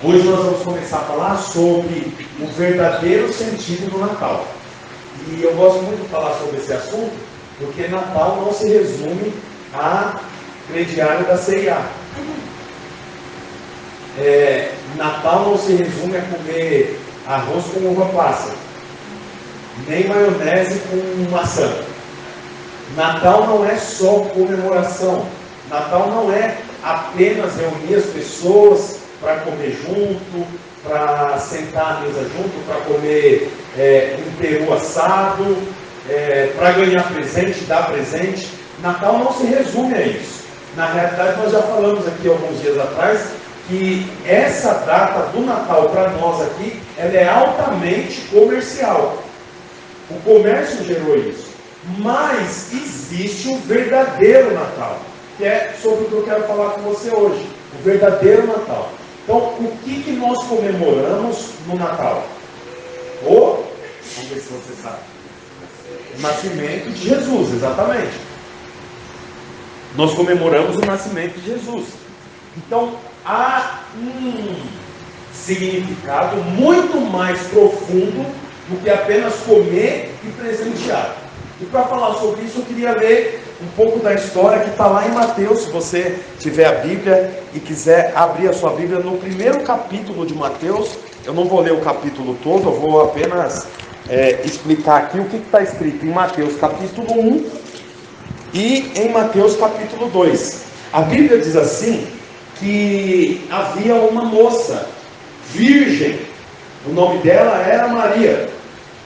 Hoje nós vamos começar a falar sobre o verdadeiro sentido do Natal. E eu gosto muito de falar sobre esse assunto, porque Natal não se resume a crediário da C&A. Natal não se resume a comer arroz com uva passa, nem maionese com maçã. Natal não é só comemoração. Natal não é apenas reunir as pessoas para comer junto, para sentar à mesa junto, para comer um peru assado, para ganhar presente, dar presente. Natal não se resume a isso. Na realidade, nós já falamos aqui alguns dias atrás que essa data do Natal para nós aqui, ela é altamente comercial. O comércio gerou isso. Mas existe o verdadeiro Natal, que é sobre o que eu quero falar com você hoje. O verdadeiro Natal. Então, o que nós comemoramos no Natal? Vamos ver se você sabe. O nascimento de Jesus, exatamente. Nós comemoramos o nascimento de Jesus. Então, há um significado muito mais profundo do que apenas comer e presentear. E para falar sobre isso, eu queria ler um pouco da história que está lá em Mateus. Se você tiver a Bíblia e quiser abrir a sua Bíblia no primeiro capítulo de Mateus, eu não vou ler o capítulo todo, eu vou apenas explicar aqui o que está escrito em Mateus capítulo 1 e em Mateus capítulo 2. A Bíblia diz assim, que havia uma moça virgem, o nome dela era Maria.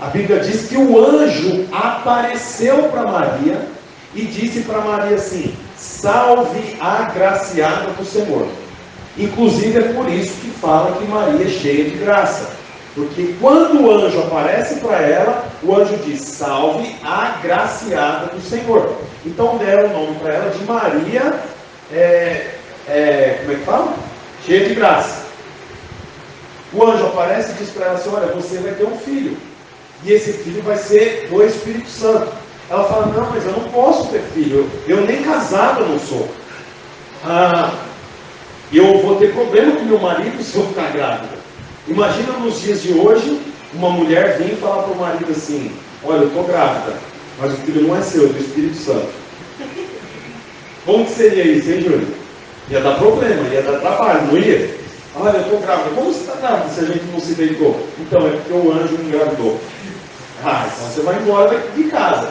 A Bíblia diz que o anjo apareceu para Maria e disse para Maria assim: salve a agraciada do Senhor. Inclusive é por isso que fala que Maria é cheia de graça, porque quando o anjo aparece para ela, o anjo diz: salve a agraciada do Senhor. Então deram o nome para ela de Maria, como é que fala? Cheia de graça. O anjo aparece e diz para ela assim: olha, você vai ter um filho, e esse filho vai ser do Espírito Santo. Ela fala: não, mas eu não posso ter filho, eu nem casado não sou. Eu vou ter problema com meu marido se eu ficar grávida. Imagina nos dias de hoje, uma mulher vir falar para o marido assim: olha, eu estou grávida, mas o filho não é seu, é do Espírito Santo. Como que seria isso, hein, Júlio? Ia dar problema, ia dar trabalho, não ia? Olha, eu estou grávida. Como você está grávida se a gente não se deitou? Então, é porque o anjo me engravidou. Então você vai embora de casa.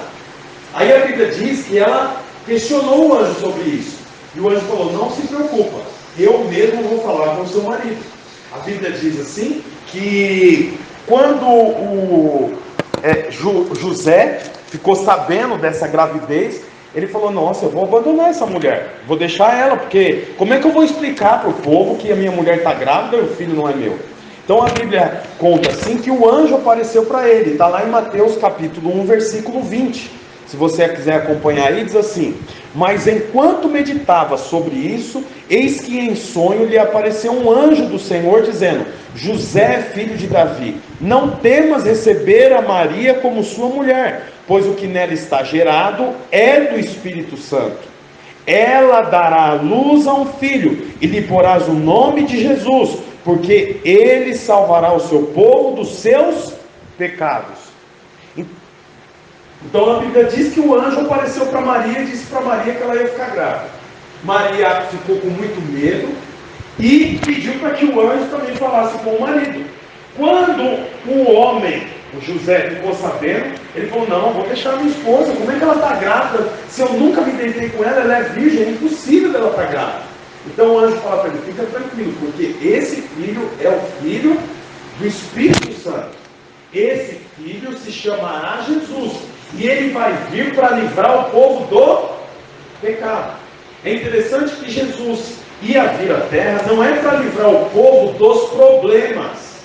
Aí a Bíblia diz que ela questionou o anjo sobre isso. E o anjo falou: não se preocupa, eu mesmo vou falar com o seu marido. A Bíblia diz assim, que quando José ficou sabendo dessa gravidez, ele falou: nossa, eu vou abandonar essa mulher, vou deixar ela, porque como é que eu vou explicar para o povo que a minha mulher está grávida e o filho não é meu? Então a Bíblia conta assim que o anjo apareceu para ele, está lá em Mateus capítulo 1, versículo 20. Se você quiser acompanhar aí, diz assim: mas enquanto meditava sobre isso, eis que em sonho lhe apareceu um anjo do Senhor, dizendo: José, filho de Davi, não temas receber a Maria como sua mulher, pois o que nela está gerado é do Espírito Santo. Ela dará à luz a um filho, e lhe porás o nome de Jesus, porque ele salvará o seu povo dos seus pecados. Então a Bíblia diz que o anjo apareceu para Maria e disse para Maria que ela ia ficar grávida. Maria ficou com muito medo e pediu para que o anjo também falasse com o marido. Quando o homem, o José, ficou sabendo, ele falou: não, vou deixar a minha esposa, como é que ela está grávida? Se eu nunca me deitei com ela, ela é virgem, é impossível dela estar grávida. Então o anjo fala para ele: fica tranquilo, porque esse filho é o filho do Espírito Santo. Esse filho se chamará Jesus, e ele vai vir para livrar o povo do pecado. É interessante que Jesus ia vir à terra não é para livrar o povo dos problemas.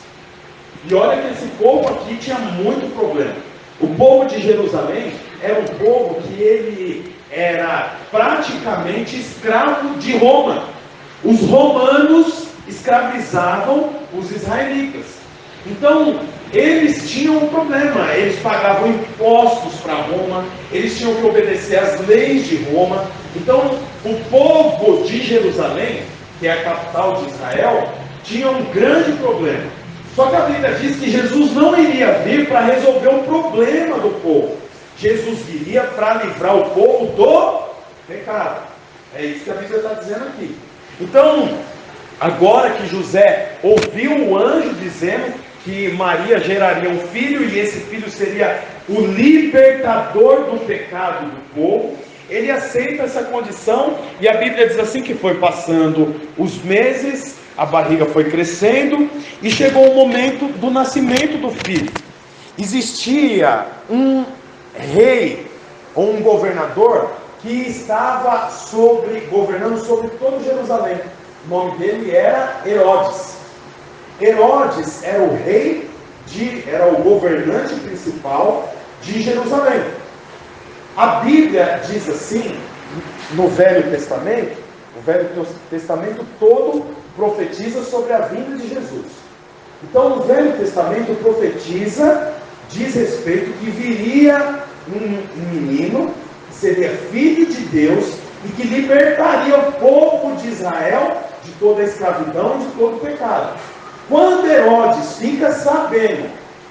E olha que esse povo aqui tinha muito problema. O povo de Jerusalém era um povo que ele era praticamente escravo de Roma. Os romanos escravizavam os israelitas. Então, eles tinham um problema, eles pagavam impostos para Roma, eles tinham que obedecer às leis de Roma. Então, o povo de Jerusalém, que é a capital de Israel, tinha um grande problema. Só que a Bíblia diz que Jesus não iria vir para resolver o problema do povo. Jesus viria para livrar o povo do pecado. É isso que a Bíblia está dizendo aqui. Então, agora que José ouviu o anjo dizendo que Maria geraria um filho, e esse filho seria o libertador do pecado do povo, ele aceita essa condição, e a Bíblia diz assim que foi passando os meses, a barriga foi crescendo, e chegou o momento do nascimento do filho. Existia um rei, ou um governador, que estava governando sobre todo Jerusalém. O nome dele era Herodes. Herodes era o rei, era o governante principal de Jerusalém. A Bíblia diz assim, no Velho Testamento, o Velho Testamento todo profetiza sobre a vinda de Jesus. Então, no Velho Testamento profetiza, diz respeito que viria um menino, que seria filho de Deus, e que libertaria o povo de Israel de toda a escravidão e de todo o pecado. Quando Herodes fica sabendo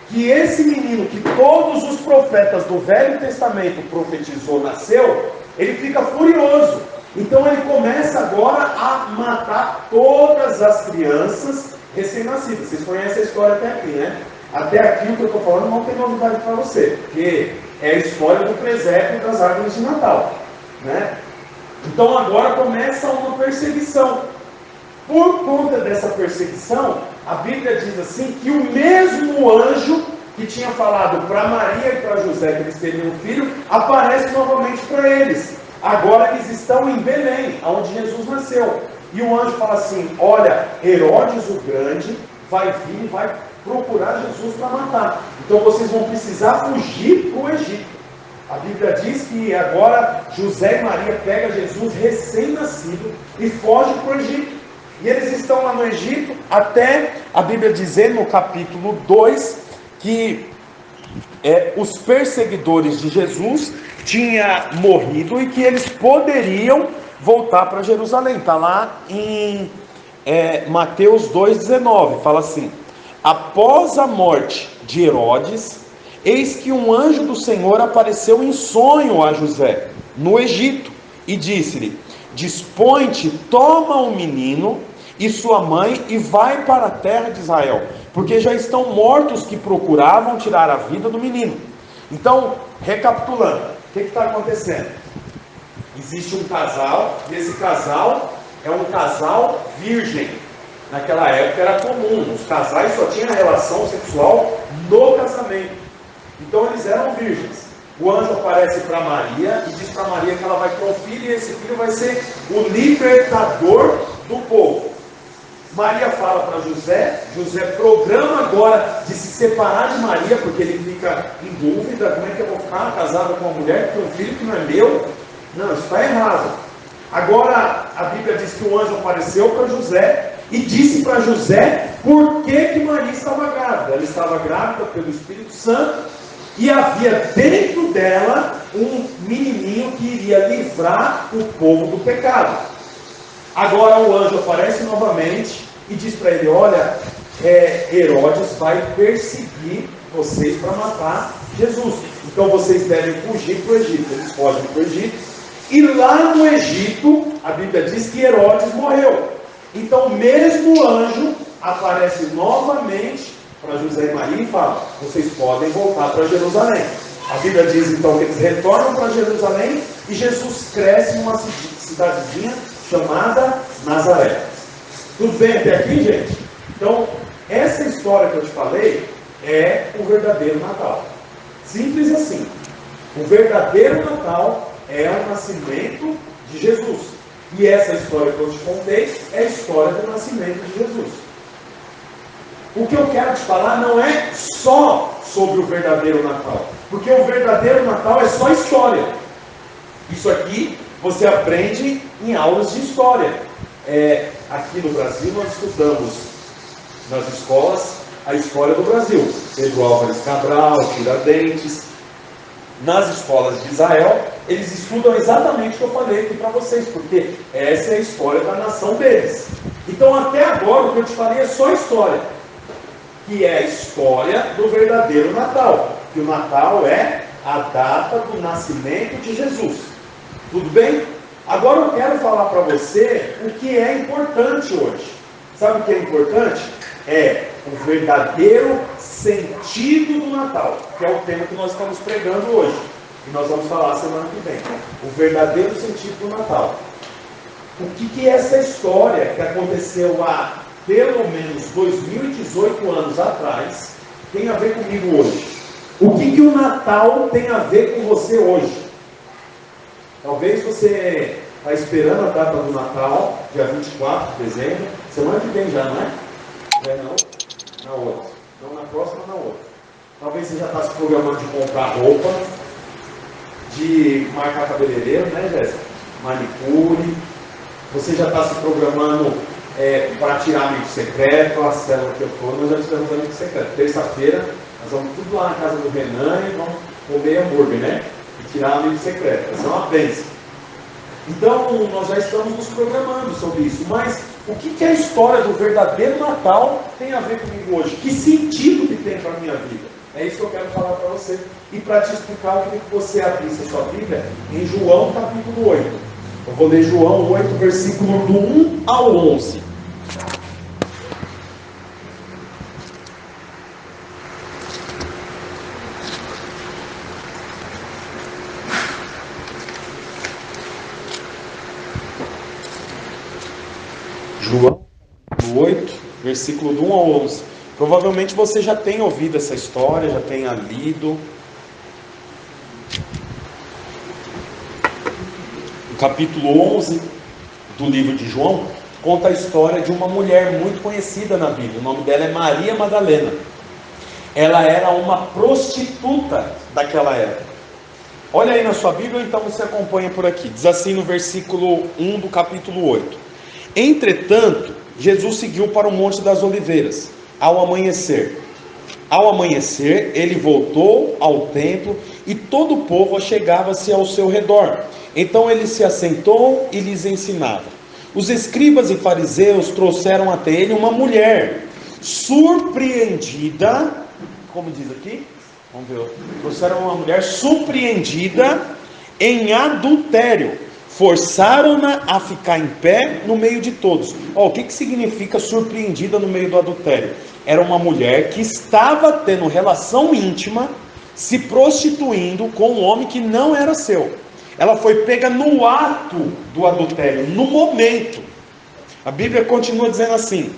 que esse menino que todos os profetas do Velho Testamento profetizou nasceu, ele fica furioso. Então ele começa agora a matar todas as crianças recém-nascidas. Vocês conhecem a história até aqui, né? Até aqui o que eu estou falando não tem novidade para você, porque é a história do presépio das árvores de Natal, né? Então agora começa uma perseguição. Por conta dessa perseguição, a Bíblia diz assim que o mesmo anjo que tinha falado para Maria e para José que eles teriam um filho, aparece novamente para eles. Agora eles estão em Belém, onde Jesus nasceu. E o anjo fala assim: olha, Herodes o Grande vai vir e vai procurar Jesus para matar. Então vocês vão precisar fugir para o Egito. A Bíblia diz que agora José e Maria pegam Jesus recém-nascido e fogem para o Egito. E eles estão lá no Egito, até a Bíblia dizer no capítulo 2, que os perseguidores de Jesus tinham morrido e que eles poderiam voltar para Jerusalém. Está lá em Mateus 2,19, fala assim: após a morte de Herodes, eis que um anjo do Senhor apareceu em sonho a José, no Egito, e disse-lhe: dispõe-te, toma o menino e sua mãe e vai para a terra de Israel, porque já estão mortos que procuravam tirar a vida do menino. Então, recapitulando, o que está acontecendo? Existe um casal, e esse casal é um casal virgem. Naquela época era comum, os casais só tinham relação sexual no casamento. Então eles eram virgens. O anjo aparece para Maria e diz para Maria que ela vai ter um filho, e esse filho vai ser o libertador do povo. Maria fala para José, José programa agora de se separar de Maria, porque ele fica em dúvida: como é que eu vou ficar casado com uma mulher que tem um filho que não é meu? Não, isso está errado. Agora a Bíblia diz que o anjo apareceu para José e disse para José por que Maria estava grávida. Ela estava grávida pelo Espírito Santo, e havia dentro dela um menininho que iria livrar o povo do pecado. Agora o anjo aparece novamente e diz para ele: olha, Herodes vai perseguir vocês para matar Jesus. Então vocês devem fugir para o Egito. Eles fogem para o Egito. E lá no Egito, a Bíblia diz que Herodes morreu. Então o mesmo anjo aparece novamente para José e Maria e fala: vocês podem voltar para Jerusalém. A Bíblia diz então que eles retornam para Jerusalém e Jesus cresce em uma cidadezinha chamada Nazaré. Tudo bem até aqui, gente? Então, essa história que eu te falei é o verdadeiro Natal. Simples assim. O verdadeiro Natal é o nascimento de Jesus. E essa história que eu te contei é a história do nascimento de Jesus. O que eu quero te falar não é só sobre o verdadeiro Natal, porque o verdadeiro Natal é só história. Isso aqui você aprende em aulas de história. Aqui no Brasil nós estudamos nas escolas a história do Brasil. Pedro Álvares Cabral, Tiradentes. Nas escolas de Israel, eles estudam exatamente o que eu falei aqui para vocês, porque essa é a história da nação deles. Então até agora o que eu te falei é só história, que é a história do verdadeiro Natal, que o Natal é a data do nascimento de Jesus. Tudo bem? Agora eu quero falar para você o que é importante hoje. Sabe o que é importante? É o verdadeiro sentido do Natal, que é o tema que nós estamos pregando hoje. E nós vamos falar semana que vem. O verdadeiro sentido do Natal. O que é essa história que aconteceu há pelo menos 2018 anos atrás tem a ver comigo hoje? O que o Natal tem a ver com você hoje? Talvez você está esperando a data do Natal, dia 24 de dezembro, semana que vem já, não é? Não é não? Na outra. Não na próxima, na outra. Talvez você já está se programando de comprar roupa, de marcar cabeleireiro, né, Jéssica? Manicure. Você já está se programando para tirar amigo secreto, a célula que eu for, nós já tivemos amigo secreto. Terça-feira, nós vamos tudo lá na casa do Renan e vamos comer hambúrguer, né? E tirar amigo secreto. Essa é uma bênção. Então, nós já estamos nos programando sobre isso. Mas o que a história do verdadeiro Natal tem a ver comigo hoje? Que sentido que tem para a minha vida? É isso que eu quero falar para você. E para te explicar, eu queria que você abrisse a sua Bíblia em João capítulo 8. Eu vou ler João 8, versículo do 1 ao 11. João 8, versículo do 1 ao 11. Provavelmente você já tem ouvido essa história, já tenha lido. O capítulo 11 do livro de João conta a história de uma mulher muito conhecida na Bíblia. O nome dela é Maria Madalena. Ela era uma prostituta daquela época. Olha aí na sua Bíblia, então você acompanha por aqui. Diz assim no versículo 1 do capítulo 8. Entretanto, Jesus seguiu para o Monte das Oliveiras, ao amanhecer. Ao amanhecer, ele voltou ao templo e todo o povo achegava-se ao seu redor. Então ele se assentou e lhes ensinava. Os escribas e fariseus trouxeram até ele uma mulher surpreendida, como diz aqui? Vamos ver. Trouxeram uma mulher surpreendida em adultério. Forçaram-na a ficar em pé no meio de todos. O que significa surpreendida no meio do adultério? Era uma mulher que estava tendo relação íntima, se prostituindo com um homem que não era seu. Ela foi pega no ato do adultério, no momento. A Bíblia continua dizendo assim: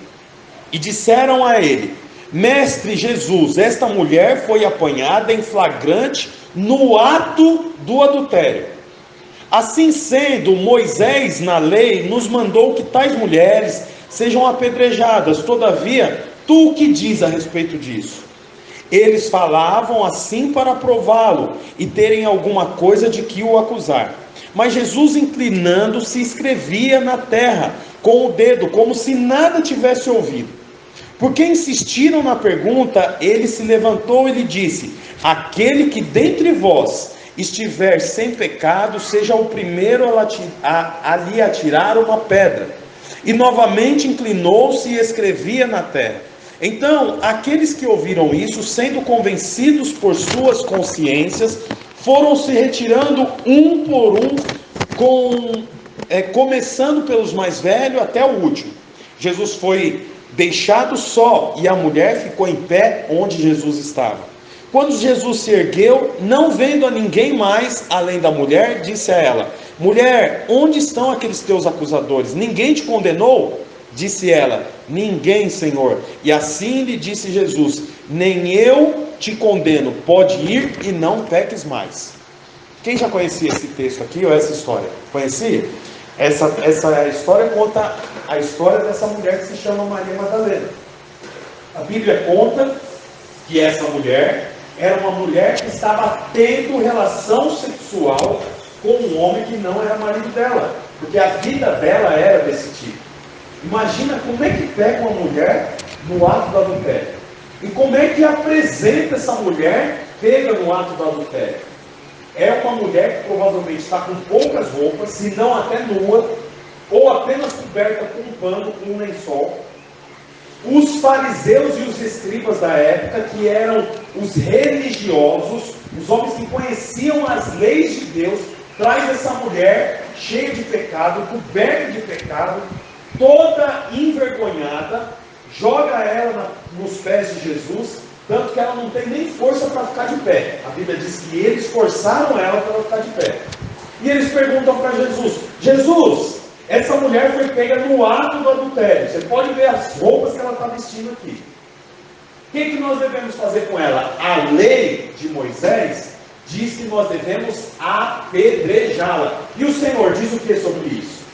e disseram a ele: Mestre Jesus, esta mulher foi apanhada em flagrante no ato do adultério. Assim sendo, Moisés na lei nos mandou que tais mulheres sejam apedrejadas. Todavia, tu o que diz a respeito disso? Eles falavam assim para prová-lo e terem alguma coisa de que o acusar. Mas Jesus, inclinando-se, escrevia na terra com o dedo, como se nada tivesse ouvido. Porque insistiram na pergunta, ele se levantou e lhe disse: aquele que dentre vós estiver sem pecado, seja o primeiro a lhe atirar uma pedra. E novamente inclinou-se e escrevia na terra. Então, aqueles que ouviram isso, sendo convencidos por suas consciências, foram se retirando um por um, começando pelos mais velhos até o último. Jesus foi deixado só e a mulher ficou em pé onde Jesus estava. Quando Jesus se ergueu, não vendo a ninguém mais além da mulher, disse a ela: mulher, onde estão aqueles teus acusadores? Ninguém te condenou? Disse ela: ninguém, Senhor. E assim lhe disse Jesus: nem eu te condeno, pode ir e não peques mais. Quem já conhecia esse texto aqui ou essa história? Conhecia? Essa história conta a história dessa mulher que se chama Maria Madalena. A Bíblia conta que essa mulher era uma mulher que estava tendo relação sexual com um homem que não era marido dela, porque a vida dela era desse tipo. Imagina como é que pega uma mulher no ato do adultério. E como é que apresenta essa mulher pega no ato do adultério. É uma mulher que provavelmente está com poucas roupas, se não até nua, ou apenas coberta com um pano, com um lençol. Os fariseus e os escribas da época, que eram os religiosos, os homens que conheciam as leis de Deus, traz essa mulher cheia de pecado, coberta de pecado, toda envergonhada, joga ela nos pés de Jesus, tanto que ela não tem nem força para ficar de pé. A Bíblia diz que eles forçaram ela para ela ficar de pé. E eles perguntam para Jesus: Jesus, essa mulher foi pega no ato do adultério. Você pode ver as roupas que ela está vestindo aqui. O que nós devemos fazer com ela? A lei de Moisés diz que nós devemos apedrejá-la. E o Senhor diz o que sobre isso?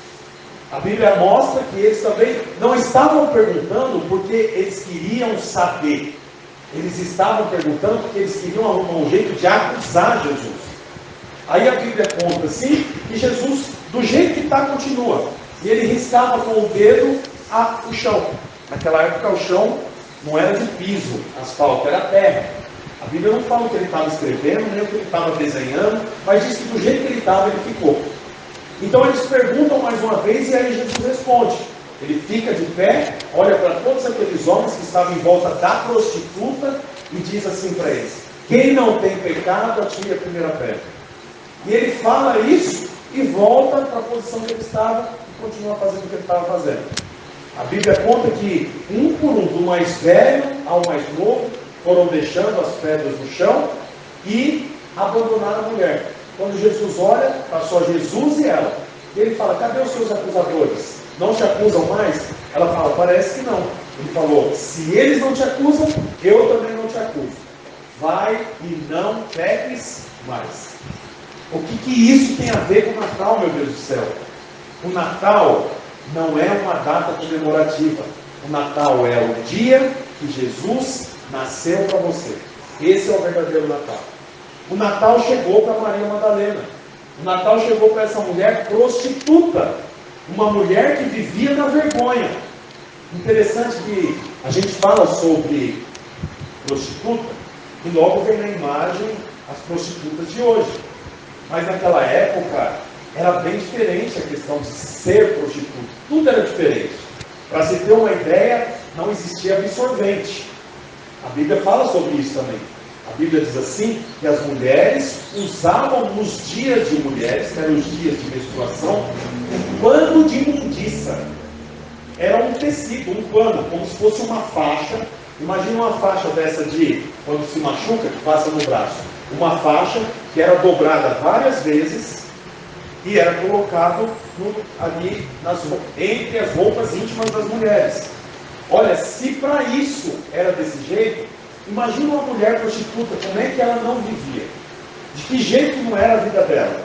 A Bíblia mostra que eles também não estavam perguntando porque eles queriam saber. Eles estavam perguntando porque eles queriam arrumar um jeito de acusar Jesus. Aí a Bíblia conta assim, que Jesus, do jeito que está, continua. E ele riscava com o dedo o chão. Naquela época o chão não era de piso, asfalto, era terra. A Bíblia não fala o que ele estava escrevendo, nem o que ele estava desenhando, mas diz que do jeito que ele estava, ele ficou. Então eles perguntam mais uma vez e aí Jesus responde. Ele fica de pé, olha para todos aqueles homens que estavam em volta da prostituta e diz assim para eles: quem não tem pecado, atire a primeira pedra. E ele fala isso e volta para a posição que ele estava e continua fazendo o que ele estava fazendo. A Bíblia conta que um por um, do mais velho ao mais novo, foram deixando as pedras no chão e abandonaram a mulher. Quando Jesus olha, está só Jesus e ela. E ele fala: cadê os seus acusadores? Não te acusam mais? Ela fala: parece que não. Ele falou: se eles não te acusam, eu também não te acuso. Vai e não peques mais. O que isso tem a ver com o Natal, meu Deus do céu? O Natal não é uma data comemorativa. O Natal é o dia que Jesus nasceu para você. Esse é o verdadeiro Natal. O Natal chegou para Maria Madalena. O Natal chegou para essa mulher prostituta. Uma mulher que vivia na vergonha. Interessante que a gente fala sobre prostituta e logo vem na imagem as prostitutas de hoje. Mas naquela época era bem diferente a questão de ser prostituta. Tudo era diferente. Para se ter uma ideia, não existia absorvente. A Bíblia fala sobre isso também. A Bíblia diz assim, que as mulheres usavam nos dias de mulheres, que eram os dias de menstruação, um pano de imundícia. Era um tecido, um pano, como se fosse uma faixa. Imagina uma faixa dessa de, quando se machuca, que passa no braço. Uma faixa que era dobrada várias vezes e era colocado ali entre as roupas íntimas das mulheres. Olha, se para isso era desse jeito, imagina uma mulher prostituta, como é que ela não vivia? De que jeito não era a vida dela?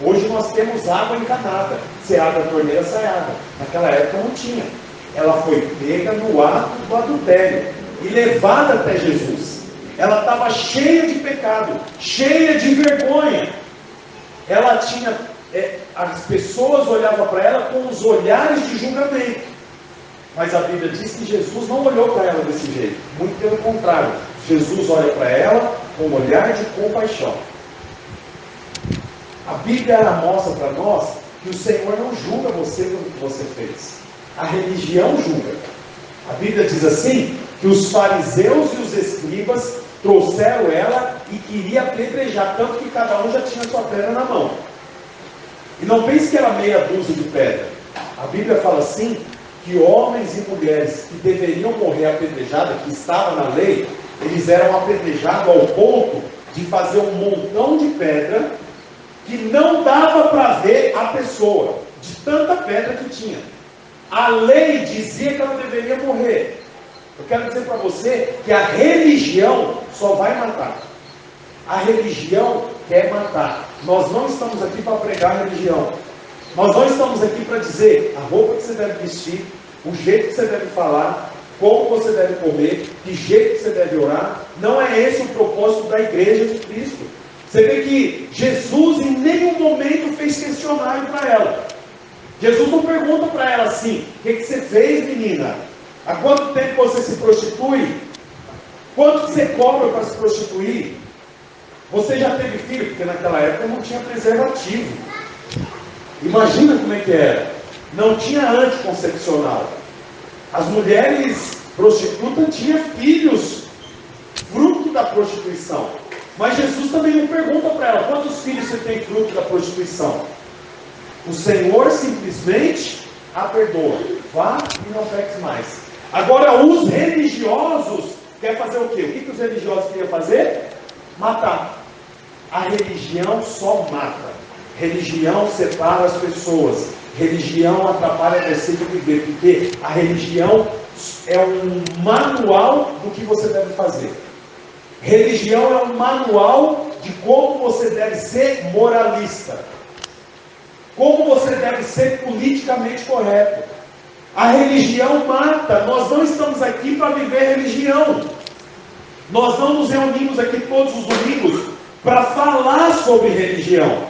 Hoje nós temos água encanada. Você abre a torneira, sai água. Naquela época não tinha. Ela foi pega no ato do adultério e levada até Jesus. Ela estava cheia de pecado, cheia de vergonha. Ela tinha, as pessoas olhavam para ela com os olhares de julgamento. Mas a Bíblia diz que Jesus não olhou para ela desse jeito. Muito pelo contrário. Jesus olha para ela com um olhar de compaixão. A Bíblia mostra para nós que o Senhor não julga você pelo que você fez. A religião julga. A Bíblia diz assim, que os fariseus e os escribas trouxeram ela e queriam apedrejar, tanto que cada um já tinha sua pedra na mão. E não pense que era meia dúzia de pedra. A Bíblia fala assim, que homens e mulheres que deveriam morrer apedrejados, que estavam na lei, eles eram apedrejados ao ponto de fazer um montão de pedra que não dava para ver a pessoa, de tanta pedra que tinha. A lei dizia que ela deveria morrer. Eu quero dizer para você que a religião só vai matar. A religião quer matar. Nós não estamos aqui para pregar a religião. Nós não estamos aqui para dizer a roupa que você deve vestir, o jeito que você deve falar, como você deve comer, que jeito que você deve orar. Não é esse o propósito da igreja de Cristo. Você vê que Jesus em nenhum momento fez questionário para ela. Jesus não pergunta para ela assim: o que você fez, menina? Há quanto tempo você se prostitui? Quanto você cobra para se prostituir? Você já teve filho? Porque naquela época não tinha preservativo. Imagina como é que era. Não tinha anticoncepcional. As mulheres prostitutas tinham filhos, fruto da prostituição. Mas Jesus também não pergunta para ela: quantos filhos você tem fruto da prostituição? O Senhor simplesmente a perdoa. Vá e não peques mais. Agora os religiosos querem fazer o quê? O que os religiosos queriam fazer? Matar. A religião só mata. Religião separa as pessoas. Religião atrapalha você de viver. Porque a religião é um manual do que você deve fazer. Religião é um manual de como você deve ser moralista. Como você deve ser politicamente correto. A religião mata. Nós não estamos aqui para viver religião. Nós não nos reunimos aqui todos os domingos para falar sobre religião.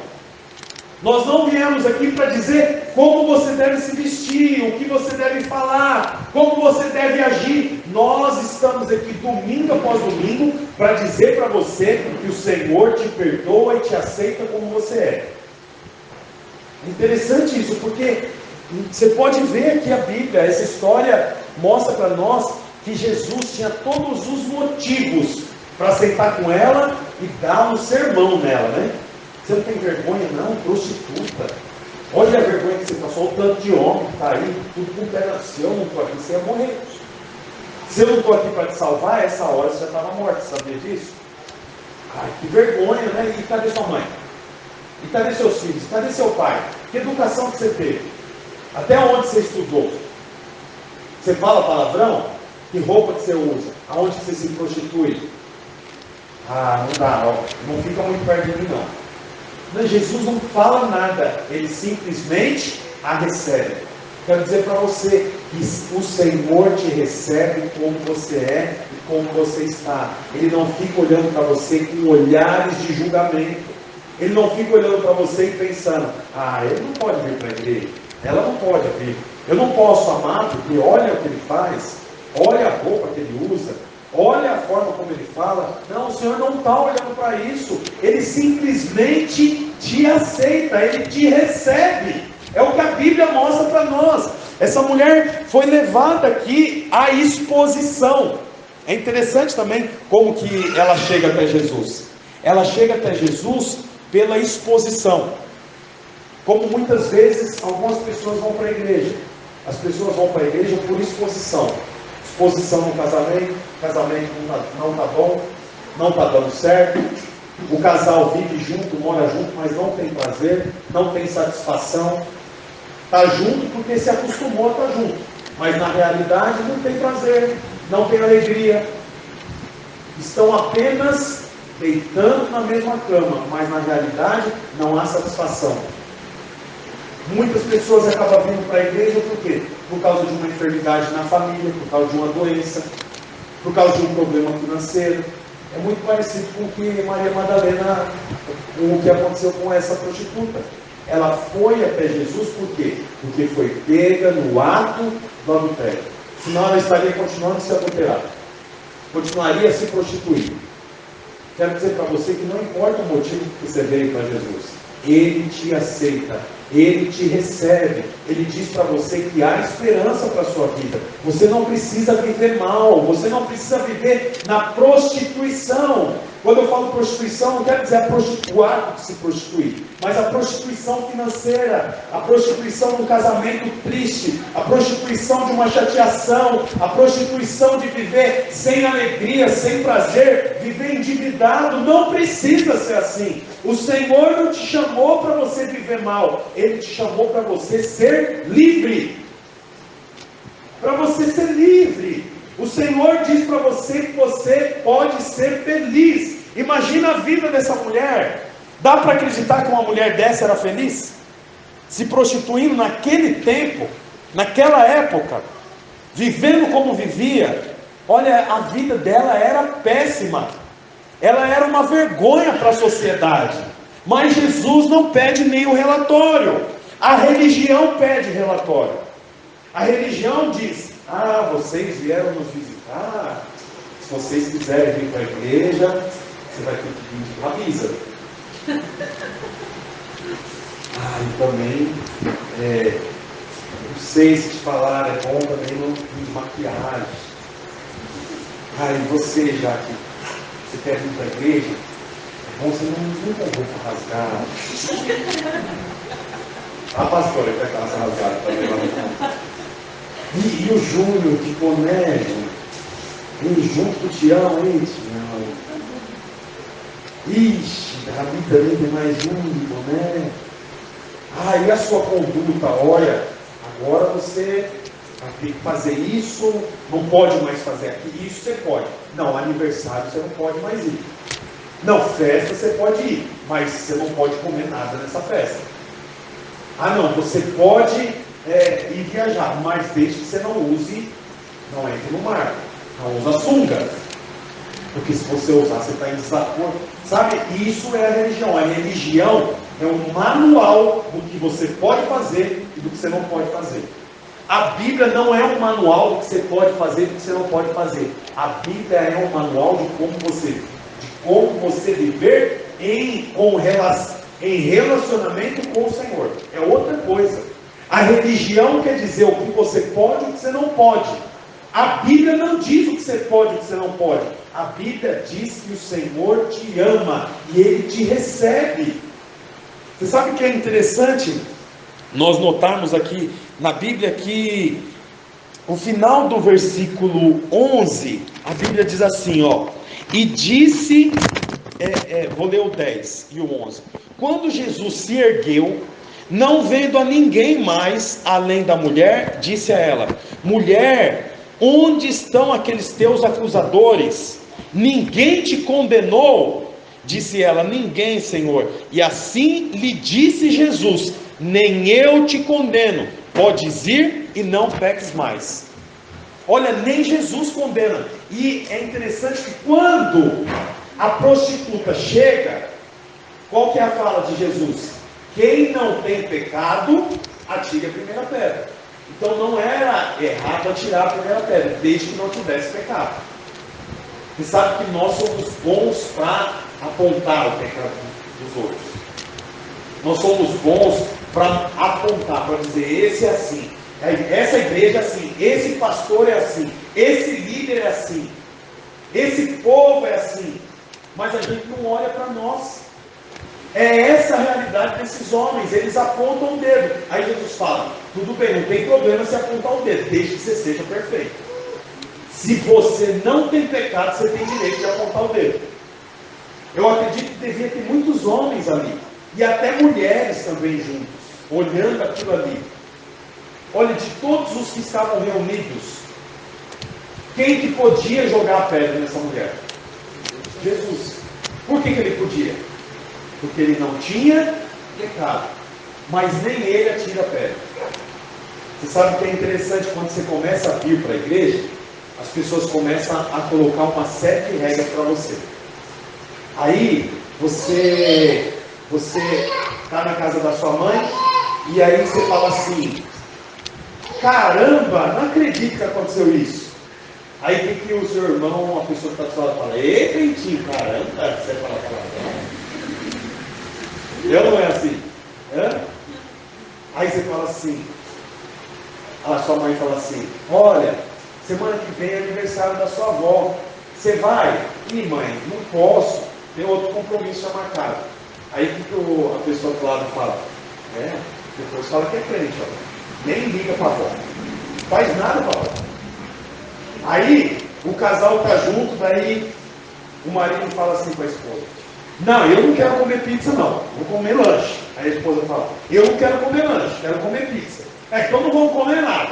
Nós não viemos aqui para dizer como você deve se vestir, o que você deve falar, como você deve agir. Nós estamos aqui domingo após domingo para dizer para você que o Senhor te perdoa e te aceita como você é. É interessante isso, porque você pode ver aqui a Bíblia, essa história mostra para nós que Jesus tinha todos os motivos para sentar com ela e dar um sermão nela, né? Você não tem vergonha não, prostituta? Olha a vergonha que você passou, o tanto de homem que está aí, tudo com pé. Se eu não estou aqui, você ia morrer. Se eu não estou aqui para te salvar, essa hora você já estava morto, sabia disso? Ai, que vergonha, né? E cadê sua mãe? E cadê seus filhos? Cadê seu pai? Que educação que você teve? Até onde você estudou? Você fala palavrão? Que roupa que você usa? Aonde você se prostitui? Ah, não dá, ó. Não fica muito perto de mim não. Mas Jesus não fala nada, ele simplesmente a recebe. Quero dizer para você que o Senhor te recebe como você é e como você está. Ele não fica olhando para você com olhares de julgamento. Ele não fica olhando para você e pensando: ah, ele não pode vir para a igreja, ela não pode vir, eu não posso amar porque olha o que ele faz, olha a roupa que ele usa, olha a forma como ele fala. Não, o Senhor não está olhando para isso. Ele simplesmente te aceita, ele te recebe. É o que a Bíblia mostra para nós. Essa mulher foi levada aqui à exposição. É interessante também como que ela chega até Jesus. Ela chega até Jesus pela exposição. Como muitas vezes algumas pessoas vão para a igreja. As pessoas vão para a igreja por exposição. Exposição no casamento, casamento não está bom, não está dando certo. O casal vive junto, mora junto, mas não tem prazer, não tem satisfação. Está junto porque se acostumou a estar junto, mas na realidade não tem prazer, não tem alegria. Estão apenas deitando na mesma cama, mas na realidade não há satisfação. Muitas pessoas acabam vindo para a igreja por quê? Por causa de uma enfermidade na família, por causa de uma doença, por causa de um problema financeiro. É muito parecido com o que Maria Madalena, o que aconteceu com essa prostituta. Ela foi até Jesus por quê? Porque foi pega no ato do adultério. Senão ela estaria continuando se adulterando, continuaria se prostituindo. Quero dizer para você que não importa o motivo que você veio para Jesus, Ele te aceita, Ele te recebe. Ele diz para você que há esperança para a sua vida. Você não precisa viver mal, você não precisa viver na prostituição. Quando eu falo prostituição, não quero dizer o ato de se prostituir, mas a prostituição financeira, a prostituição de um casamento triste, a prostituição de uma chateação, a prostituição de viver sem alegria, sem prazer, viver endividado. Não precisa ser assim. O Senhor não te chamou para você viver mal, Ele te chamou para você ser livre. Para você ser livre. O Senhor diz para você que você pode ser feliz. Imagina a vida dessa mulher. Dá para acreditar que uma mulher dessa era feliz? Se prostituindo naquele tempo, naquela época, vivendo como vivia. Olha, a vida dela era péssima. Ela era uma vergonha para a sociedade. Mas Jesus não pede nenhum relatório. A religião pede relatório. A religião diz: ah, vocês vieram nos visitar. Se vocês quiserem vir para a igreja, você vai ter que vir de camisa. E também, não sei se te falar, é bom também não de maquiagem. E você, já que você quer vir para a igreja, é bom você não com roupa rasgada. Pastor, ele vai calça rasgada também lá no E o Júnior, que boné, Júnior? E junto com o Tião, hein, Tião? Ixi, Davi também tem mais um, boné. E a sua conduta? Olha, agora você vai ter que fazer isso, não pode mais fazer aquilo. Isso você pode. Não, aniversário você não pode mais ir. Não, festa você pode ir, mas você não pode comer nada nessa festa. Não, você pode ir viajar, mas desde que você não entre no mar, não usa sunga. Porque se você usar, você está em desacordo. Sabe, isso é a religião. A religião é um manual do que você pode fazer e do que você não pode fazer. A Bíblia não é um manual do que você pode fazer e do que você não pode fazer. A Bíblia é um manual de como você viver em relacionamento com o Senhor. É outra coisa. A religião quer dizer o que você pode e o que você não pode. A Bíblia não diz o que você pode e o que você não pode. A Bíblia diz que o Senhor te ama e Ele te recebe. Você sabe o que é interessante? Nós notarmos aqui na Bíblia que o final do versículo 11, a Bíblia diz assim, e disse, vou ler o 10 e o 11. Quando Jesus se ergueu, não vendo a ninguém mais além da mulher, disse a ela: mulher, onde estão aqueles teus acusadores? Ninguém te condenou? Disse ela: ninguém, Senhor. E assim lhe disse Jesus: nem eu te condeno, podes ir e não peques mais. Olha, nem Jesus condena. E é interessante que quando a prostituta chega, qual que é a fala de Jesus? Quem não tem pecado, atire a primeira pedra. Então não era errado atirar a primeira pedra, desde que não tivesse pecado. Você sabe que nós somos bons para apontar o pecado dos outros. Nós somos bons para apontar, para dizer, esse é assim, essa igreja é assim, esse pastor é assim, esse líder é assim, esse povo é assim. Mas a gente não olha para nós. É essa a realidade desses homens. Eles apontam o dedo. Aí Jesus fala: tudo bem, não tem problema se apontar o dedo, desde que você seja perfeito. Se você não tem pecado, você tem direito de apontar o dedo. Eu acredito que devia ter muitos homens ali, e até mulheres também juntos, olhando aquilo ali. Olha, de todos os que estavam reunidos, quem que podia jogar a pedra nessa mulher? Jesus. Por que ele podia? Porque ele não tinha pecado, mas nem ele atira a pedra. Você sabe que é interessante, quando você começa a vir para a igreja, as pessoas começam a colocar uma série de regras para você. Aí você está na casa da sua mãe, e aí você fala assim: caramba, não acredito que aconteceu isso. Aí tem que o seu irmão, a pessoa que está do seu lado, fala: ei, Cleitinho, caramba, você fala palavrão. Eu não é assim. Aí você fala assim, a sua mãe fala assim: olha, semana que vem é aniversário da sua avó, você vai? Ih, mãe, não posso, tem outro compromisso já marcado. Aí que a pessoa do lado fala: depois fala que é crente, nem liga para a avó, não faz nada para a avó. Aí o casal está junto, daí o marido fala assim com a esposa: não, eu não quero comer pizza não, vou comer lanche. Aí a esposa fala: eu não quero comer lanche, quero comer pizza. Então não vamos comer nada.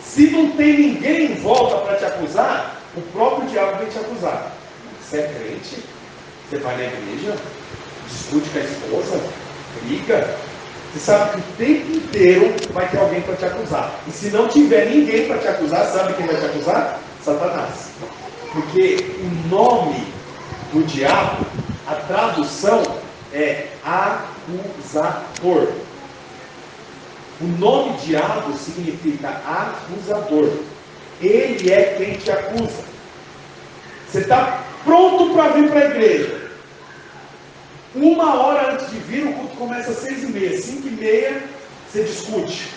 Se não tem ninguém em volta para te acusar, o próprio diabo vem te acusar. Você é crente? Você vai na igreja? Discute com a esposa? Briga? Você sabe que o tempo inteiro vai ter alguém para te acusar. E se não tiver ninguém para te acusar, sabe quem vai te acusar? Satanás. Porque o nome do diabo, a tradução é acusador. O nome diabo significa acusador. Ele é quem te acusa. Você está pronto para vir para a igreja. 1 hora antes de vir, o culto começa às 6h30. 5h30 você discute.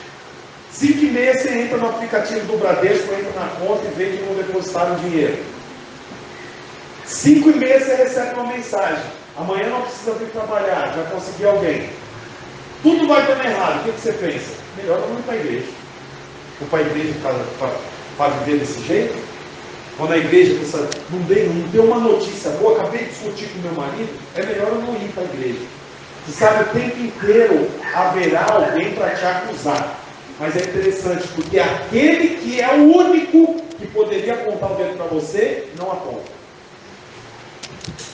5h30 você entra no aplicativo do Bradesco, entra na conta e vê que não depositaram dinheiro. 5h30 você recebe uma mensagem. Amanhã não precisa vir trabalhar, vai conseguir alguém. Tudo vai dando errado. O que você pensa? Melhor eu não ir para a igreja. Vou para a igreja para viver desse jeito? Quando a igreja não deu uma notícia boa, acabei de discutir com meu marido, é melhor eu não ir para a igreja. Você sabe, o tempo inteiro haverá alguém para te acusar. Mas é interessante, porque aquele que é o único que poderia apontar o dedo para você, não aponta.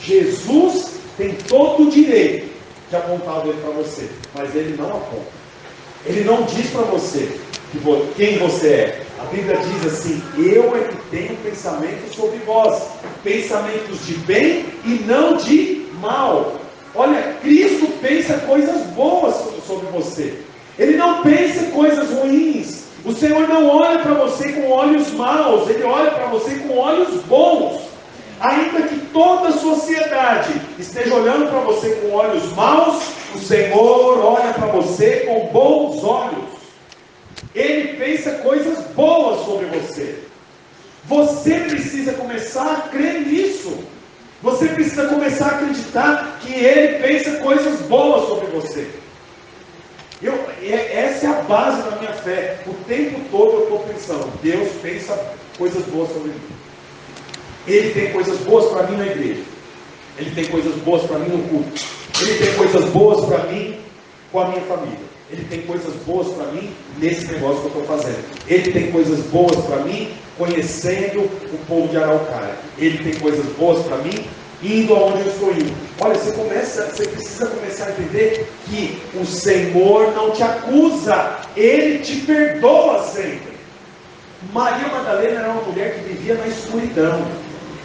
Jesus tem todo o direito de apontar o dedo para você, mas ele não aponta. Ele não diz para você quem você é. A Bíblia diz assim: eu é que tenho pensamento sobre vós, pensamentos de bem e não de mal. Olha, Cristo pensa coisas boas sobre você. Ele não pensa coisas ruins. O Senhor não olha para você com olhos maus, Ele olha para você com olhos bons. Ainda que toda a sociedade esteja olhando para você com olhos maus, o Senhor olha para você com bons olhos. Ele pensa coisas boas sobre você. Você precisa começar a crer nisso. Você precisa começar a acreditar que Ele pensa coisas boas sobre você. Essa é a base da minha fé. O tempo todo eu estou pensando: Deus pensa coisas boas sobre mim. Ele tem coisas boas para mim na igreja. Ele tem coisas boas para mim no culto. Ele tem coisas boas para mim com a minha família. Ele tem coisas boas para mim nesse negócio que eu estou fazendo. Ele tem coisas boas para mim conhecendo o povo de Araucária. Ele tem coisas boas para mim indo aonde eu estou indo. Olha, você precisa começar a entender que o Senhor não te acusa, Ele te perdoa sempre. Maria Madalena era uma mulher que vivia na escuridão.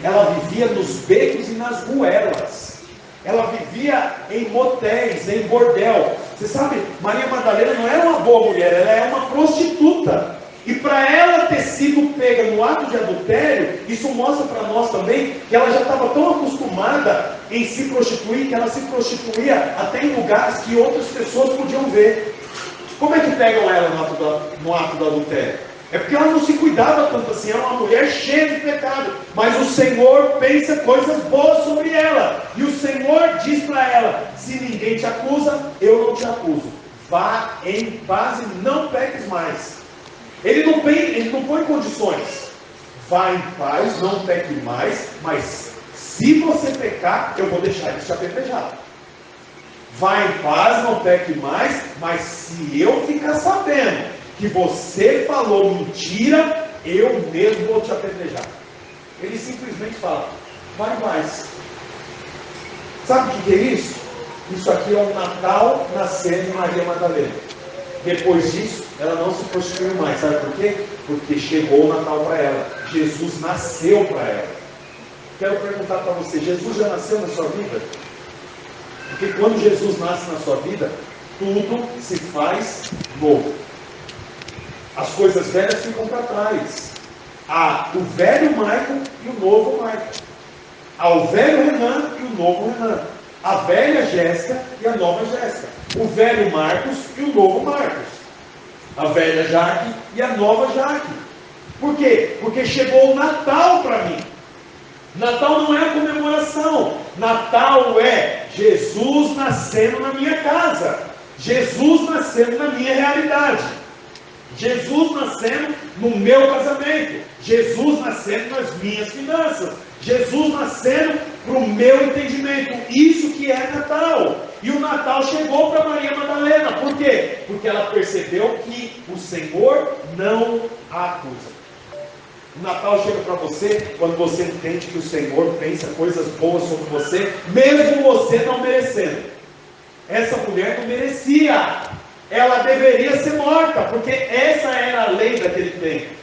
Ela vivia nos becos e nas ruelas. Ela vivia em motéis, em bordel. Você sabe, Maria Madalena não era uma boa mulher, ela é uma prostituta. E para ela ter sido pega no ato de adultério, isso mostra para nós também que ela já estava tão acostumada em se prostituir, que ela se prostituía até em lugares que outras pessoas podiam ver. Como é que pegam ela no ato do adultério? É porque ela não se cuidava tanto assim, era uma mulher cheia de pecado. Mas o Senhor pensa coisas boas sobre ela. E o Senhor diz para ela: se ninguém te acusa, eu não te acuso. Vá em paz e não peques mais. Ele não põe condições. Vá em paz, não peque mais, mas se você pecar, eu vou deixar ele te apedrejar. Vá em paz, não peque mais, mas se eu ficar sabendo que você falou mentira, eu mesmo vou te apedrejar. Ele simplesmente fala: vai mais. Sabe o que é isso? Isso aqui é o Natal nascendo de Maria Madalena. Depois disso, ela não se prostituiu mais. Sabe por quê? Porque chegou o Natal para ela. Jesus nasceu para ela. Quero perguntar para você: Jesus já nasceu na sua vida? Porque quando Jesus nasce na sua vida, tudo se faz novo. As coisas velhas ficam para trás. Há o velho Michael e o novo Michael. Há o velho Renan e o novo Renan. A velha Jéssica e a nova Jéssica. O velho Marcos e o novo Marcos. A velha Jaque e a nova Jaque. Por quê? Porque chegou o Natal para mim. Natal não é a comemoração. Natal é Jesus nascendo na minha casa. Jesus nascendo na minha realidade. Jesus nascendo no meu casamento. Jesus nascendo nas minhas finanças. Jesus nascendo para o meu entendimento. Isso que é Natal. E o Natal chegou para Maria Madalena. Por quê? Porque ela percebeu que o Senhor não a acusa. O Natal chega para você quando você entende que o Senhor pensa coisas boas sobre você, mesmo você não merecendo. Essa mulher não merecia. Ela deveria ser morta, porque essa era a lei daquele tempo.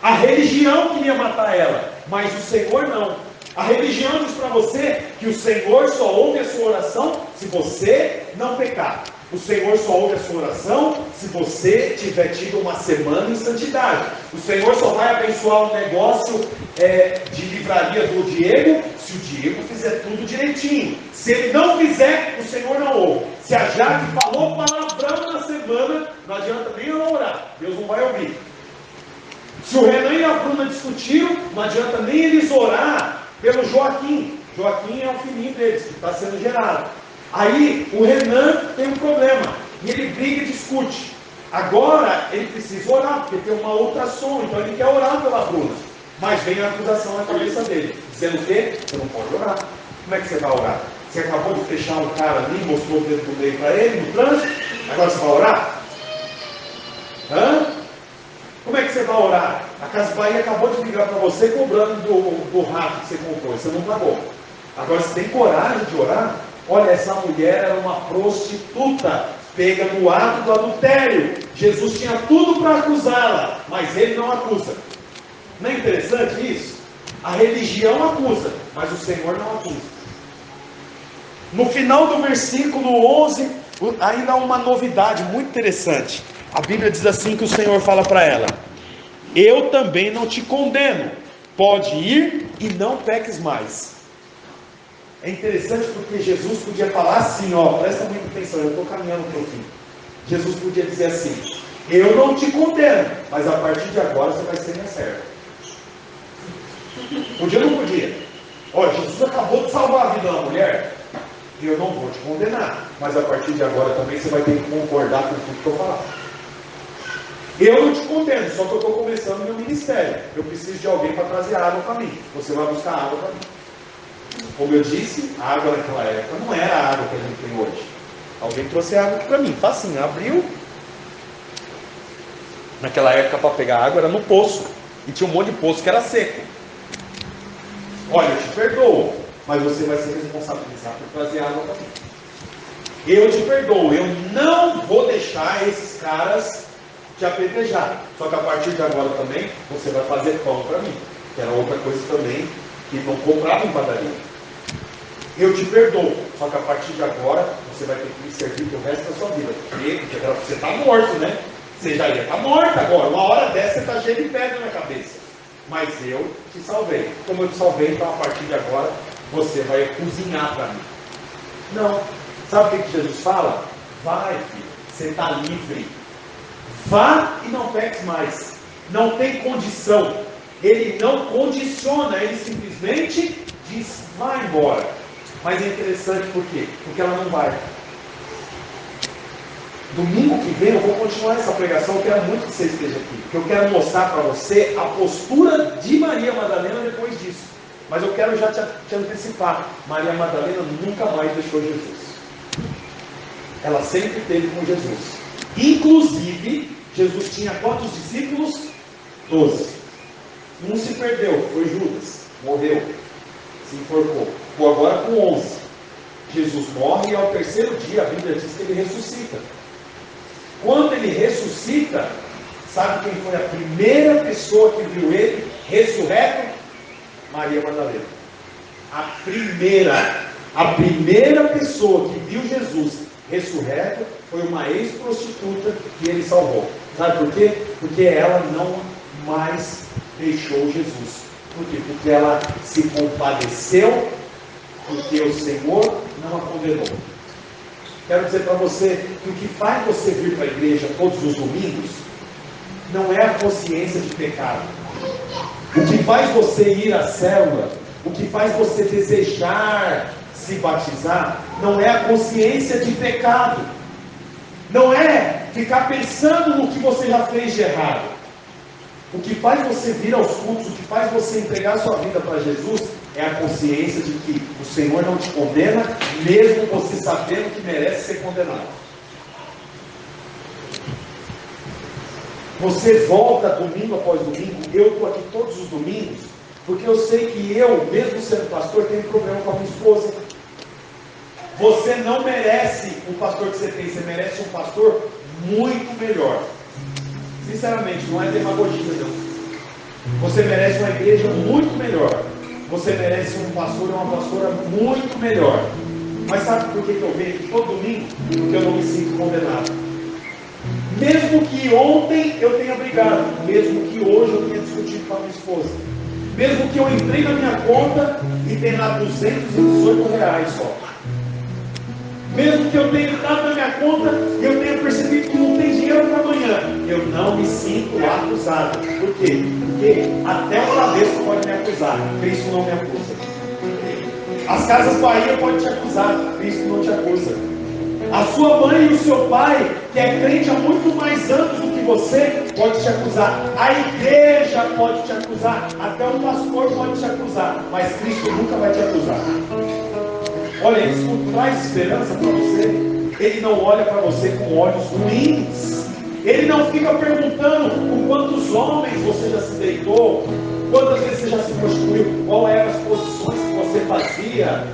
A religião queria matar ela, mas o Senhor não. A religião diz para você que o Senhor só ouve a sua oração se você não pecar. O Senhor só ouve a sua oração se você tiver tido uma semana em santidade. O Senhor só vai abençoar o negócio de livraria do Diego se o Diego fizer tudo direitinho. Se ele não fizer, o Senhor não ouve. Se a Jaque falou palavrão na semana, não adianta nem eu orar, Deus não vai ouvir. Se o Renan e a Bruna discutiram, não adianta nem eles orar pelo Joaquim. Joaquim é o filhinho deles, que está sendo gerado. Aí o Renan tem um problema, e ele briga e discute. Agora ele precisa orar, porque tem uma ultrassom, então ele quer orar pela Bruna. Mas vem a acusação na cabeça dele, dizendo o quê? Você não pode orar. Como é que você vai orar? Você acabou de fechar um cara ali, mostrou o dedo do meio para ele, no trânsito, agora você vai orar? Hã? Como é que você vai orar? A Casa Bahia acabou de ligar para você cobrando do rato que você comprou, você não pagou. Agora você tem coragem de orar? Olha, essa mulher era uma prostituta, pega no ato do adultério. Jesus tinha tudo para acusá-la, mas ele não acusa. Não é interessante isso? A religião acusa, mas o Senhor não acusa. No final do versículo 11, ainda há uma novidade muito interessante. A Bíblia diz assim que o Senhor fala para ela: eu também não te condeno, pode ir e não peques mais. É interessante porque Jesus podia falar assim, ó, presta muita atenção, eu estou caminhando para o fim. Jesus podia dizer assim: eu não te condeno, mas a partir de agora você vai ser minha serva. Podia ou não podia? Ó, Jesus acabou de salvar a vida da mulher, e eu não vou te condenar, mas a partir de agora também você vai ter que concordar com tudo que eu falar. Eu não te condeno, só que eu estou começando meu ministério. Eu preciso de alguém para trazer água para mim. Você vai buscar água para mim. Como eu disse, a água naquela época não era a água que a gente tem hoje. Alguém trouxe água aqui para mim, facinho, abriu. Naquela época, para pegar água era no poço. E tinha um monte de poço que era seco. Olha, eu te perdoo, mas você vai se responsabilizar por trazer água para mim. Eu te perdoo, eu não vou deixar esses caras te apedrejar. Só que a partir de agora também, você vai fazer pão para mim. Que era outra coisa também que não comprava em padaria. Eu te perdoo, só que a partir de agora você vai ter que me servir pelo resto da sua vida. Porque você está morto, né? Você já ia estar morto agora. Uma hora dessa você está cheio de pedra na cabeça. Mas eu te salvei. Como eu te salvei, então a partir de agora você vai cozinhar para mim. Não. Sabe o que Jesus fala? Vai, filho, você está livre. Vá e não peques mais. Não tem condição. Ele não condiciona, ele simplesmente diz: vai embora. Mas é interessante por quê? Porque ela não vai. Domingo que vem eu vou continuar essa pregação. Eu quero muito que você esteja aqui, porque eu quero mostrar para você a postura de Maria Madalena depois disso. Mas eu quero já te antecipar: Maria Madalena nunca mais deixou Jesus. Ela sempre esteve com Jesus. Inclusive, Jesus tinha quantos discípulos? 12. Um se perdeu, foi Judas, morreu, se enforcou. Ficou agora com 11. Jesus morre e ao terceiro dia a Bíblia diz que ele ressuscita. Quando ele ressuscita, sabe quem foi a primeira pessoa que viu ele ressurreto? Maria Madalena. A primeira pessoa que viu Jesus ressurreto foi uma ex-prostituta que ele salvou. Sabe por quê? Porque ela não mais deixou Jesus. Por quê? Porque ela se compadeceu, porque o Senhor não a condenou. Quero dizer para você que o que faz você vir para a igreja todos os domingos não é a consciência de pecado. O que faz você ir à célula, o que faz você desejar se batizar, não é a consciência de pecado. Não é ficar pensando no que você já fez de errado. O que faz você vir aos cultos, o que faz você entregar sua vida para Jesus, é a consciência de que o Senhor não te condena, mesmo você sabendo que merece ser condenado. Você volta domingo após domingo. Eu estou aqui todos os domingos, porque eu sei que eu, mesmo sendo pastor, tenho problema com a minha esposa. Você não merece o pastor que você tem, você merece um pastor muito melhor. Sinceramente, não é demagogia, não. Você merece uma igreja muito melhor. Você merece um pastor e uma pastora muito melhor. Mas sabe por que eu venho aqui todo domingo? Porque eu não me sinto condenado. Mesmo que ontem eu tenha brigado, mesmo que hoje eu tenha discutido com a minha esposa, mesmo que eu entrei na minha conta e tenha lá R$218 só, mesmo que eu tenha entrado na minha conta e eu tenha percebido que não tem dinheiro para amanhã, eu não me sinto acusado. Por quê? Porque até o Bradesco pode me acusar, Cristo não me acusa. As Casas Bahia podem te acusar, Cristo não te acusa. A sua mãe e o seu pai, que é crente há muito mais anos do que você, pode te acusar. A igreja pode te acusar. Até o pastor pode te acusar. Mas Cristo nunca vai te acusar. Olha, isso traz esperança para você. Ele não olha para você com olhos ruins. Ele não fica perguntando com quantos homens você já se deitou, quantas vezes você já se prostituiu, qual eram as posições que você fazia.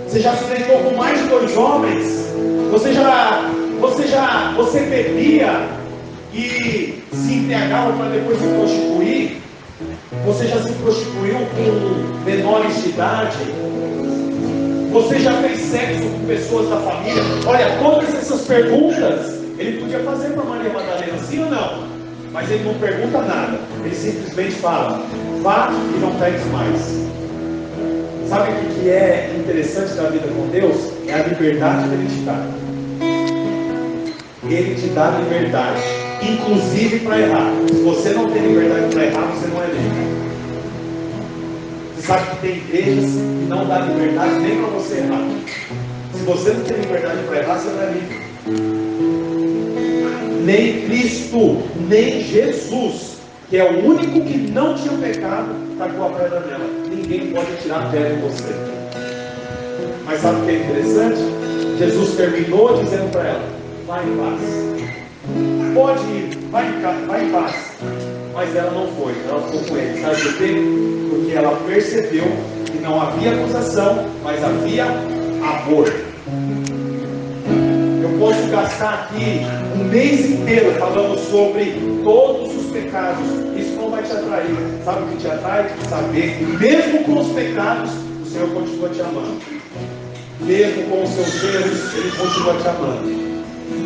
Você já se deitou com mais de 2 homens? Você bebia e se embriagava para depois se prostituir? Você já se prostituiu com menores de idade? Você já fez sexo com pessoas da família? Olha, todas essas perguntas ele podia fazer para Maria Madalena, sim ou não? Mas ele não pergunta nada. Ele simplesmente fala: vá e não peques mais. Sabe o que é interessante da vida com Deus? É a liberdade que Ele te dá. Ele te dá liberdade, inclusive para errar. Se você não tem liberdade para errar, você não é livre. Você sabe que tem igrejas que não dá liberdade nem para você errar. Se você não tem liberdade para errar, você não é livre. Nem Cristo, nem Jesus, que é o único que não tinha pecado, tacou a pedra nela. Ninguém pode tirar a pedra de você. Mas sabe o que é interessante? Jesus terminou dizendo para ela: vai em paz. Pode ir, vai em paz. Mas ela não foi, ela ficou com ele. Sabe por quê? Porque ela percebeu que não havia acusação, mas havia amor. Eu posso gastar aqui um mês inteiro falando sobre todos os pecados. Isso não vai te atrair. Sabe o que te atrai? Saber que mesmo com os pecados, o Senhor continua te amando. Mesmo com os seus erros, Ele continua te amando.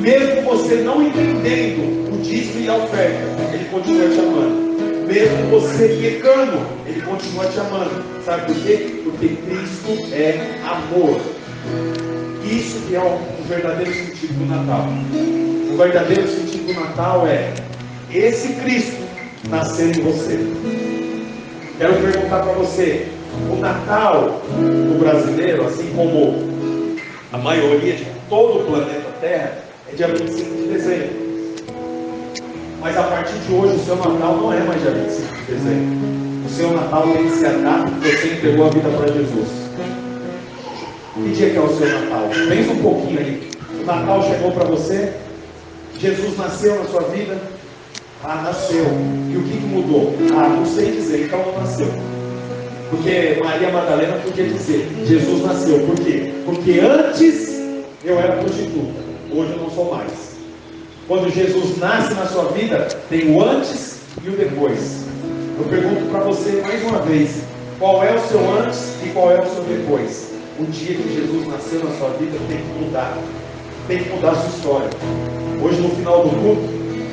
Mesmo você não entendendo o dízimo e a oferta, Ele continua te amando. Mesmo você pecando, Ele continua te amando. Sabe por quê? Porque Cristo é amor. Isso que é o verdadeiro sentido do Natal. O verdadeiro sentido do Natal é esse Cristo nascer em você. Quero perguntar para você: o Natal do brasileiro, assim como a maioria de todo o planeta Terra, é dia 25 de dezembro. Mas a partir de hoje o seu Natal não é mais dia 25 de dezembro. O seu Natal tem que ser a data que você entregou a vida para Jesus. Que dia que é o seu Natal? Pensa um pouquinho aí. O Natal chegou para você? Jesus nasceu na sua vida? Ah, nasceu. E o que mudou? Ah, não sei dizer, então não nasceu. Porque Maria Madalena podia dizer: Jesus nasceu. Por quê? Porque antes eu era prostituta, hoje eu não sou mais. Quando Jesus nasce na sua vida, tem o antes e o depois. Eu pergunto para você mais uma vez: qual é o seu antes e qual é o seu depois? O dia que Jesus nasceu na sua vida tem que mudar. Tem que mudar a sua história. Hoje, no final do culto,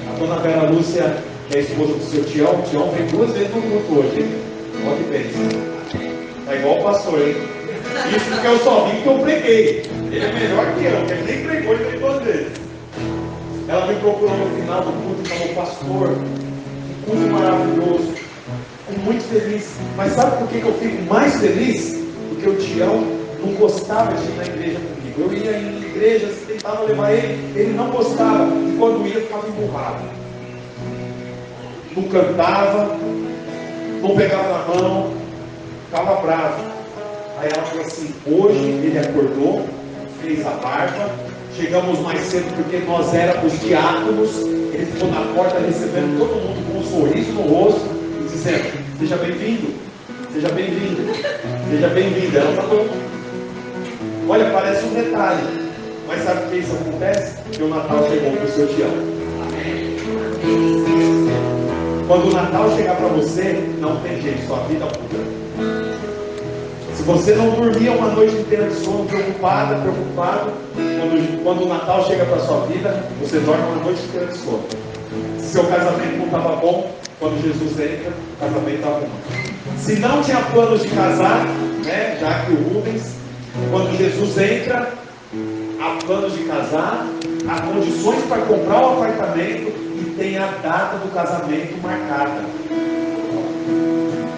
a dona Vera Lúcia, que é a esposa do seu Tião, o Tião vem 2 vezes no culto hoje, hein? Olha que bênção. Tá igual o pastor, hein? Isso porque eu só vi que eu preguei. Ele é melhor que eu, porque ele nem pregou, ele veio 2 vezes. Ela me procurou no final do culto e falou: pastor, que culto maravilhoso. Fico muito feliz. Mas sabe por que eu fico mais feliz? Porque o Tião não gostava de ir na igreja comigo. Eu ia em igrejas, tentava levar ele não gostava. E quando ia, ficava emburrado. Não cantava, não pegava na mão, ficava bravo. Aí ela falou assim: hoje ele acordou, fez a barba, chegamos mais cedo porque nós éramos diáconos. Ele ficou na porta recebendo todo mundo com um sorriso no rosto e dizendo: seja bem-vindo, seja bem-vindo, seja bem-vinda. Ela falou: olha, parece um detalhe, mas sabe por que isso acontece? Que o Natal chegou para o seu Tião. Quando o Natal chegar para você, não tem jeito, sua vida muda. Se você não dormia uma noite inteira de sono, preocupado, quando o Natal chega para a sua vida, você dorme uma noite inteira de sono. Se seu casamento não estava bom, quando Jesus entra, o casamento está bom. Se não tinha planos de casar, né, já que o Rubens, quando Jesus entra, há planos de casar, há condições para comprar o apartamento e tem a data do casamento marcada.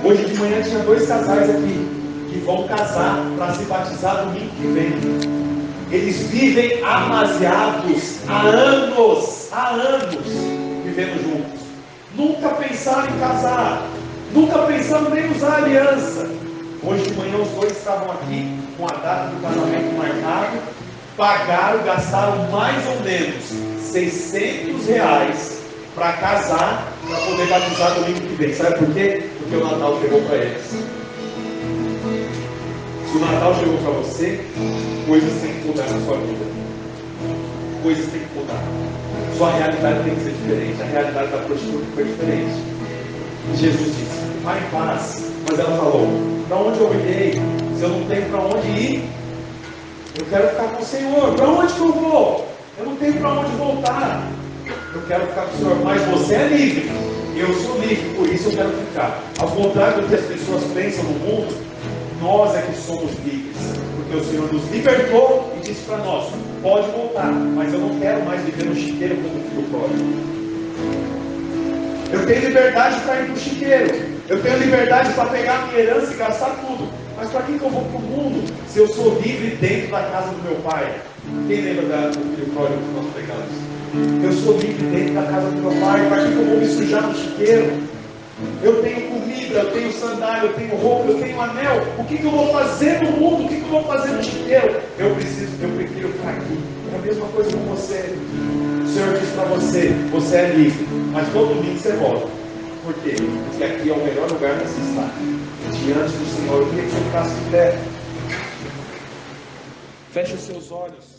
Hoje de manhã tinha 2 casais aqui que vão casar para se batizar domingo que vem. Eles vivem amaziados há anos vivendo juntos. Nunca pensaram em casar, nunca pensaram nem em usar aliança. Hoje de manhã os 2 estavam aqui com a data do casamento marcado, pagaram, gastaram mais ou menos R$600 para casar, para poder batizar domingo que vem. Sabe por quê? Porque o Natal chegou para eles. Se o Natal chegou para você, coisas têm que mudar na sua vida. Coisas têm que mudar. Sua realidade tem que ser diferente. A realidade da prostituta foi diferente. Jesus disse: vai em paz. Mas ela falou: para onde eu irei? Se eu não tenho para onde ir, eu quero ficar com o Senhor. Para onde que eu vou? Eu não tenho para onde voltar. Eu quero ficar com o Senhor. Mas você é livre. Eu sou livre, por isso eu quero ficar. Ao contrário do que as pessoas pensam no mundo, nós é que somos livres. Porque o Senhor nos libertou e disse para nós: pode voltar, mas eu não quero mais viver no chiqueiro como filho pródigo. Eu tenho liberdade para ir para o chiqueiro. Eu tenho liberdade para pegar a minha herança e gastar tudo. Mas para que eu vou para o mundo se eu sou livre dentro da casa do meu pai? Quem lembra do filho pródigo que nós pegamos? Eu sou livre dentro da casa do meu pai. Para que eu vou me sujar no chiqueiro? Eu tenho comida, eu tenho sandália, eu tenho roupa, eu tenho anel. O que eu vou fazer no mundo? O que eu vou fazer no chiqueiro? Eu prefiro ficar aqui. É a mesma coisa com você. O Senhor diz para você: você é livre, mas todo domingo você volta. Por quê? Porque aqui é o melhor lugar para se estar. Diante do Senhor. Eu queria que você ficasse de pé. Feche os seus olhos.